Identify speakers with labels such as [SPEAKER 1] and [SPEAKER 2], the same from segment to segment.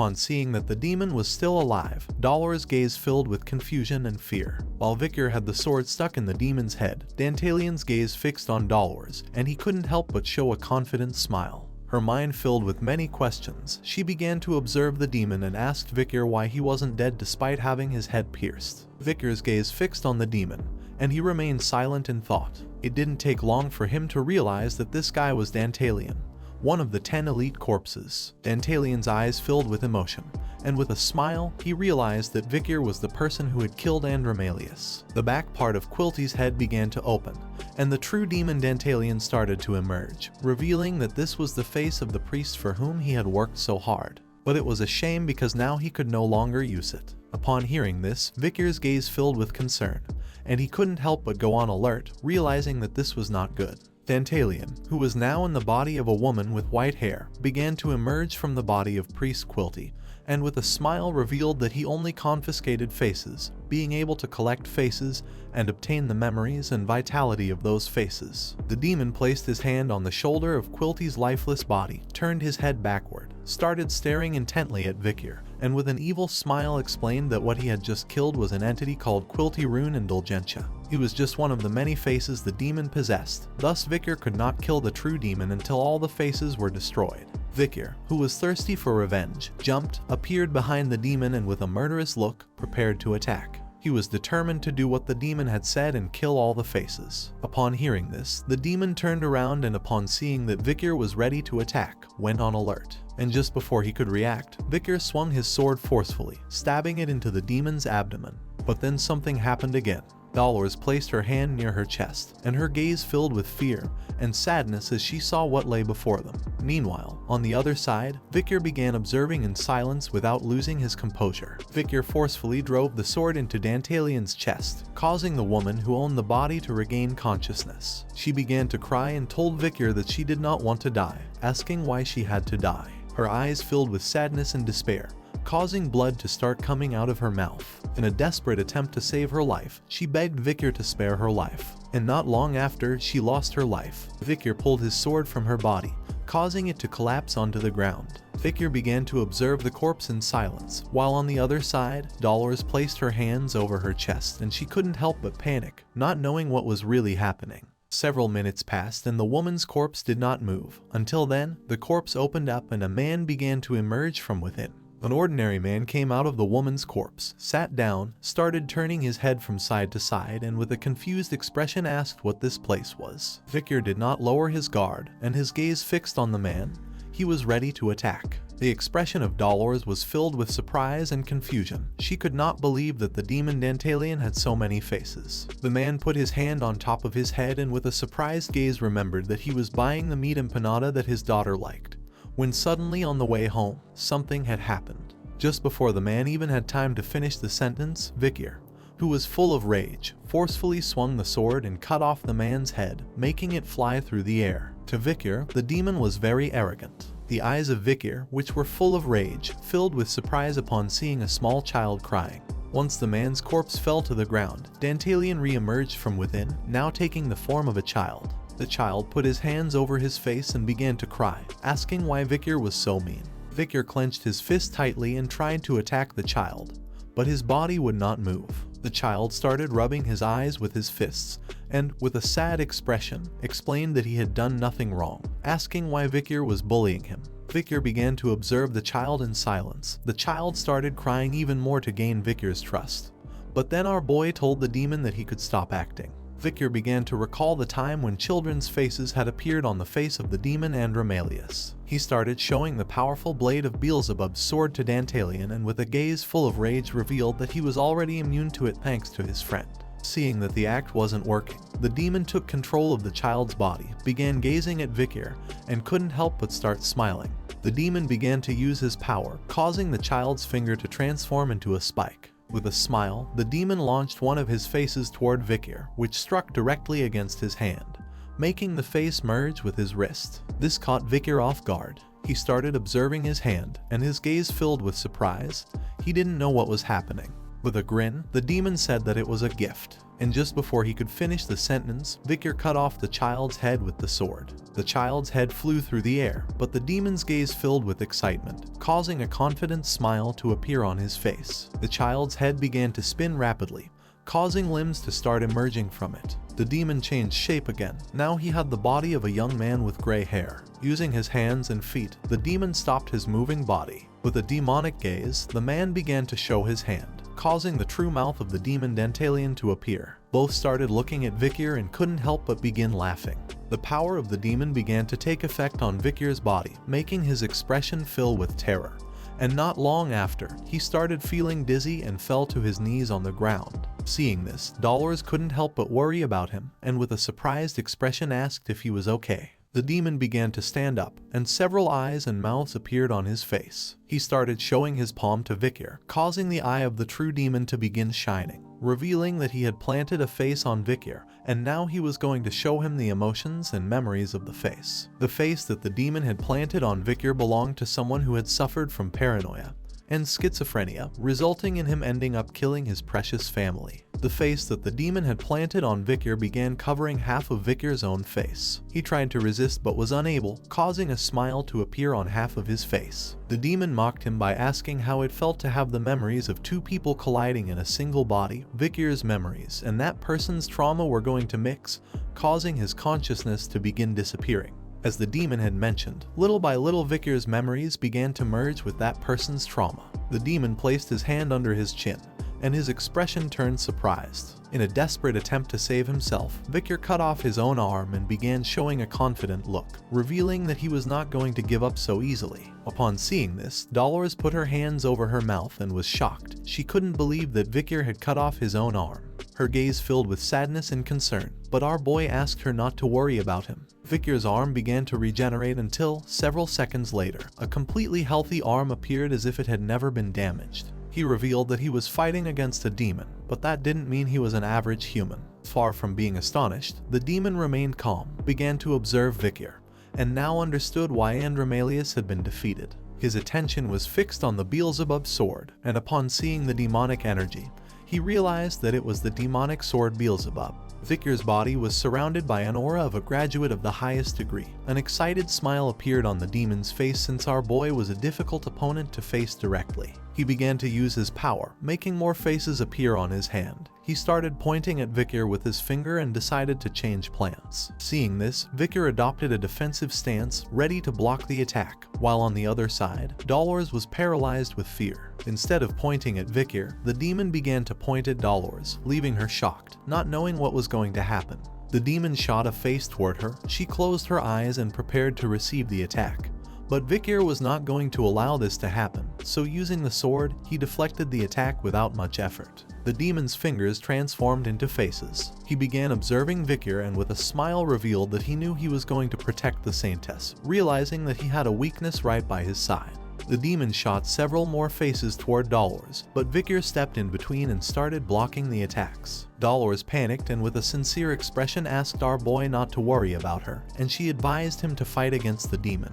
[SPEAKER 1] Upon seeing that the demon was still alive, Doares' gaze filled with confusion and fear. While Vicar had the sword stuck in the demon's head, Dantalian's gaze fixed on Doares, and he couldn't help but show a confident smile. Her mind filled with many questions, she began to observe the demon and asked Vicar why he wasn't dead despite having his head pierced. Vicar's gaze fixed on the demon, and he remained silent in thought. It didn't take long for him to realize that this guy was Dantalian, one of the 10 elite corpses. Dantalian's eyes filled with emotion, and with a smile, he realized that Vicar was the person who had killed Andromalius. The back part of Quilty's head began to open, and the true demon Dantalian started to emerge, revealing that this was the face of the priest for whom he had worked so hard. But it was a shame because now he could no longer use it. Upon hearing this, Vicar's gaze filled with concern, and he couldn't help but go on alert, realizing that this was not good. Dantalian, who was now in the body of a woman with white hair, began to emerge from the body of Priest Quilty, and with a smile revealed that he only confiscated faces, being able to collect faces and obtain the memories and vitality of those faces. The demon placed his hand on the shoulder of Quilty's lifeless body, turned his head backward, started staring intently at Vicar, and with an evil smile explained that what he had just killed was an entity called Quilty Rune Indulgentia. He was just one of the many faces the demon possessed, thus Vicar could not kill the true demon until all the faces were destroyed. Vicar, who was thirsty for revenge, jumped, appeared behind the demon and with a murderous look, prepared to attack. He was determined to do what the demon had said and kill all the faces. Upon hearing this, the demon turned around and upon seeing that Vicar was ready to attack, went on alert. And just before he could react, Vicar swung his sword forcefully, stabbing it into the demon's abdomen. But then something happened again. Doares placed her hand near her chest, and her gaze filled with fear and sadness as she saw what lay before them. Meanwhile, on the other side, Vicar began observing in silence without losing his composure. Vicar forcefully drove the sword into Dantalian's chest, causing the woman who owned the body to regain consciousness. She began to cry and told Vicar that she did not want to die, asking why she had to die. Her eyes filled with sadness and despair, causing blood to start coming out of her mouth. In a desperate attempt to save her life, she begged Vicar to spare her life. And not long after, she lost her life. Vicar pulled his sword from her body, causing it to collapse onto the ground. Vicar began to observe the corpse in silence, while on the other side, Doares placed her hands over her chest and she couldn't help but panic, not knowing what was really happening. Several minutes passed and the woman's corpse did not move. Until then, the corpse opened up and a man began to emerge from within. An ordinary man came out of the woman's corpse, sat down, started turning his head from side to side, and with a confused expression asked what this place was. Vicar did not lower his guard, and his gaze fixed on the man. He was ready to attack. The expression of Doares was filled with surprise and confusion. She could not believe that the demon Dantalian had so many faces. The man put his hand on top of his head and with a surprised gaze remembered that he was buying the meat empanada that his daughter liked. When suddenly on the way home, something had happened. Just before the man even had time to finish the sentence, Vicar, who was full of rage, forcefully swung the sword and cut off the man's head, making it fly through the air. To Vicar, the demon was very arrogant. The eyes of Vicar, which were full of rage, filled with surprise upon seeing a small child crying. Once the man's corpse fell to the ground, Dantalian re-emerged from within, now taking the form of a child. The child put his hands over his face and began to cry, asking why Vicar was so mean. Vicar clenched his fist tightly and tried to attack the child, but his body would not move. The child started rubbing his eyes with his fists, and, with a sad expression, explained that he had done nothing wrong, asking why Vicar was bullying him. Vicar began to observe the child in silence. The child started crying even more to gain Vicar's trust. But then our boy told the demon that he could stop acting. Vicar began to recall the time when children's faces had appeared on the face of the demon Andromalius. He started showing the powerful blade of Beelzebub's sword to Dantalian and with a gaze full of rage revealed that he was already immune to it thanks to his friend. Seeing that the act wasn't working, the demon took control of the child's body, began gazing at Vicar, and couldn't help but start smiling. The demon began to use his power, causing the child's finger to transform into a spike. With a smile, the demon launched one of his faces toward Vicar, which struck directly against his hand, making the face merge with his wrist. This caught Vicar off guard. He started observing his hand, and his gaze filled with surprise. He didn't know what was happening. With a grin, the demon said that it was a gift. And just before he could finish the sentence, Vicar cut off the child's head with the sword. The child's head flew through the air, but the demon's gaze filled with excitement, causing a confident smile to appear on his face. The child's head began to spin rapidly, causing limbs to start emerging from it. The demon changed shape again. Now he had the body of a young man with gray hair. Using his hands and feet, the demon stopped his moving body. With a demonic gaze, the man began to show his hand, causing the true mouth of the demon Dantalian to appear. Both started looking at Vicar and couldn't help but begin laughing. The power of the demon began to take effect on Vicar's body, making his expression fill with terror. And not long after, he started feeling dizzy and fell to his knees on the ground. Seeing this, Doares couldn't help but worry about him, and with a surprised expression asked if he was okay. The demon began to stand up, and several eyes and mouths appeared on his face. He started showing his palm to Vicar, causing the eye of the true demon to begin shining, revealing that he had planted a face on Vicar, and now he was going to show him the emotions and memories of the face. The face that the demon had planted on Vicar belonged to someone who had suffered from paranoia and schizophrenia, resulting in him ending up killing his precious family. The face that the demon had planted on Vicar began covering half of Vicar's own face. He tried to resist but was unable, causing a smile to appear on half of his face. The demon mocked him by asking how it felt to have the memories of two people colliding in a single body. Vicar's memories and that person's trauma were going to mix, causing his consciousness to begin disappearing. As the demon had mentioned, little by little Vicar's memories began to merge with that person's trauma. The demon placed his hand under his chin, and his expression turned surprised. In a desperate attempt to save himself, Vicar cut off his own arm and began showing a confident look, revealing that he was not going to give up so easily. Upon seeing this, Doares put her hands over her mouth and was shocked. She couldn't believe that Vicar had cut off his own arm. Her gaze filled with sadness and concern, but our boy asked her not to worry about him. Vicar's arm began to regenerate until, several seconds later, a completely healthy arm appeared as if it had never been damaged. He revealed that he was fighting against a demon, but that didn't mean he was an average human. Far from being astonished, the demon remained calm, began to observe Vicar, and now understood why Andromalius had been defeated. His attention was fixed on the Beelzebub sword, and upon seeing the demonic energy, he realized that it was the demonic sword Beelzebub. Vicar's body was surrounded by an aura of a graduate of the highest degree. An excited smile appeared on the demon's face since our boy was a difficult opponent to face directly. He began to use his power, making more faces appear on his hand. He started pointing at Vicar with his finger and decided to change plans. Seeing this, Vicar adopted a defensive stance, ready to block the attack, while on the other side, Doares was paralyzed with fear. Instead of pointing at Vicar, the demon began to point at Doares, leaving her shocked, not knowing what was going to happen. The demon shot a face toward her. She closed her eyes and prepared to receive the attack. But Vicar was not going to allow this to happen, so using the sword, he deflected the attack without much effort. The demon's fingers transformed into faces. He began observing Vicar and with a smile revealed that he knew he was going to protect the saintess, realizing that he had a weakness right by his side. The demon shot several more faces toward Doares, but Vicar stepped in between and started blocking the attacks. Doares panicked and with a sincere expression asked our boy not to worry about her, and she advised him to fight against the demon.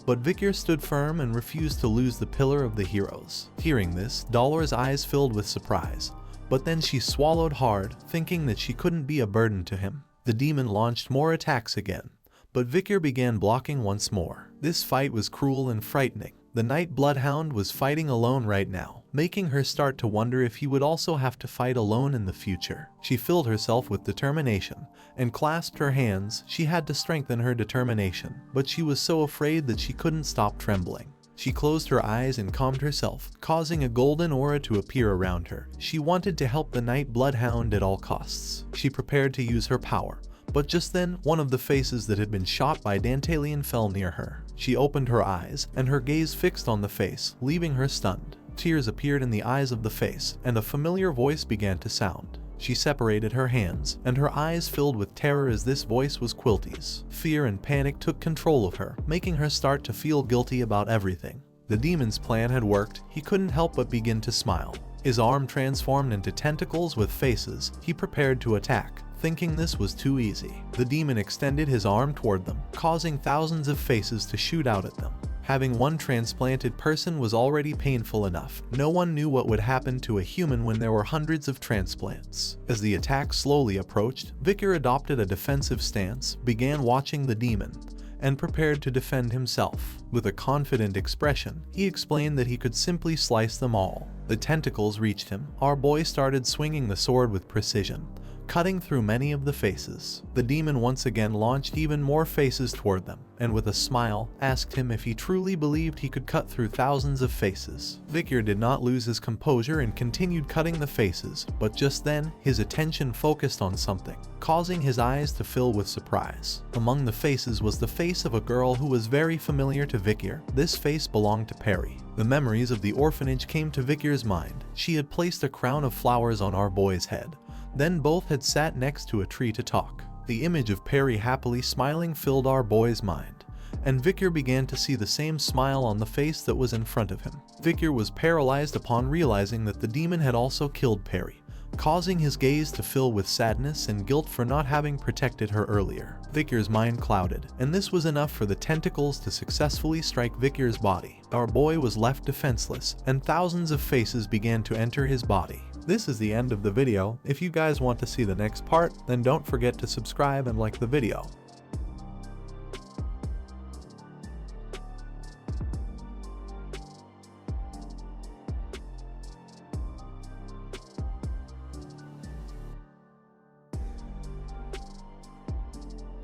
[SPEAKER 1] But Vicar stood firm and refused to lose the pillar of the heroes. Hearing this, Doares' eyes filled with surprise, but then she swallowed hard, thinking that she couldn't be a burden to him. The demon launched more attacks again, but Vicar began blocking once more. This fight was cruel and frightening. The Night Bloodhound was fighting alone right now, making her start to wonder if he would also have to fight alone in the future. She filled herself with determination and clasped her hands. She had to strengthen her determination, but she was so afraid that she couldn't stop trembling. She closed her eyes and calmed herself, causing a golden aura to appear around her. She wanted to help the Night Bloodhound at all costs. She prepared to use her power, but just then, one of the faces that had been shot by Dantalian fell near her. She opened her eyes, and her gaze fixed on the face, leaving her stunned. Tears appeared in the eyes of the face, and a familiar voice began to sound. She separated her hands, and her eyes filled with terror as this voice was Quilty's. Fear and panic took control of her, making her start to feel guilty about everything. The demon's plan had worked. He couldn't help but begin to smile. His arm transformed into tentacles with faces. He prepared to attack, thinking this was too easy. The demon extended his arm toward them, causing thousands of faces to shoot out at them. Having one transplanted person was already painful enough. No one knew what would happen to a human when there were hundreds of transplants. As the attack slowly approached, Vicar adopted a defensive stance, began watching the demon, and prepared to defend himself. With a confident expression, he explained that he could simply slice them all. The tentacles reached him. Our boy started swinging the sword with precision, cutting through many of the faces. The demon once again launched even more faces toward them, and with a smile, asked him if he truly believed he could cut through thousands of faces. Vicar did not lose his composure and continued cutting the faces, but just then, his attention focused on something, causing his eyes to fill with surprise. Among the faces was the face of a girl who was very familiar to Vicar. This face belonged to Perry. The memories of the orphanage came to Vicar's mind. She had placed a crown of flowers on our boy's head. Then both had sat next to a tree to talk. The image of Perry happily smiling filled our boy's mind, and Vicar began to see the same smile on the face that was in front of him. Vicar was paralyzed upon realizing that the demon had also killed Perry, causing his gaze to fill with sadness and guilt for not having protected her earlier. Vicar's mind clouded, and this was enough for the tentacles to successfully strike Vicar's body. Our boy was left defenseless, and thousands of faces began to enter his body. This is the end of the video. If you guys want to see the next part, then don't forget to subscribe and like the video.